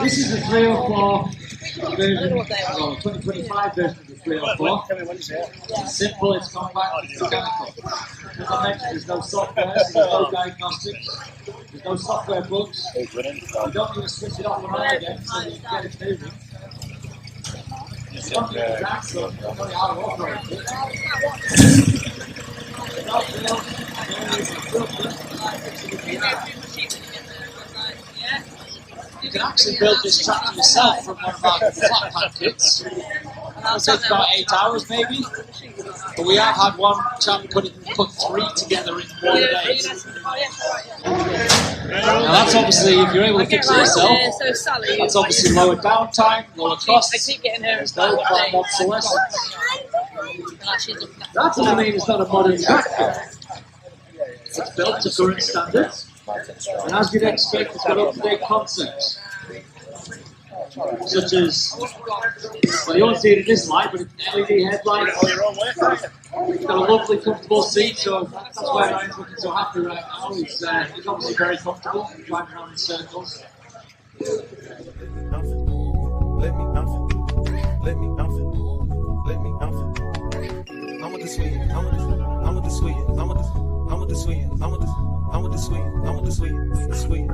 this is the 304 version, well, 2025 version of the 304. It's simple, it's compact, it's mechanical. As I mentioned, there's no software, so there's no diagnostics, there's no software bugs. You don't need to switch it off and on again, so you can get it moving. It's not the exact, so you don't know how to operate it. You can actually build this tractor yourself from one of our flat pack kits. It takes about 8 hours maybe, but we have had one chap put 3 together in 1 day. Now that's obviously, if you're able to fix it yourself, that's obviously lower downtime, lower costs, there's no planned obsolescence. That doesn't mean it's not a modern tractor. It's built to current standards, and as you'd expect, it's got up-to-date concepts, such as, well, you won't see it in this light, but it's LED headlights. It's got a lovely, comfortable seat, so that's why Ryan's looking so happy right now. He's obviously very comfortable, driving around in circles. Let me bounce it. Let me bounce it. Let me bounce it. I want the sweet. I want the sweet. I want the sweet. I want the sweet. I want the sweet. The sweet.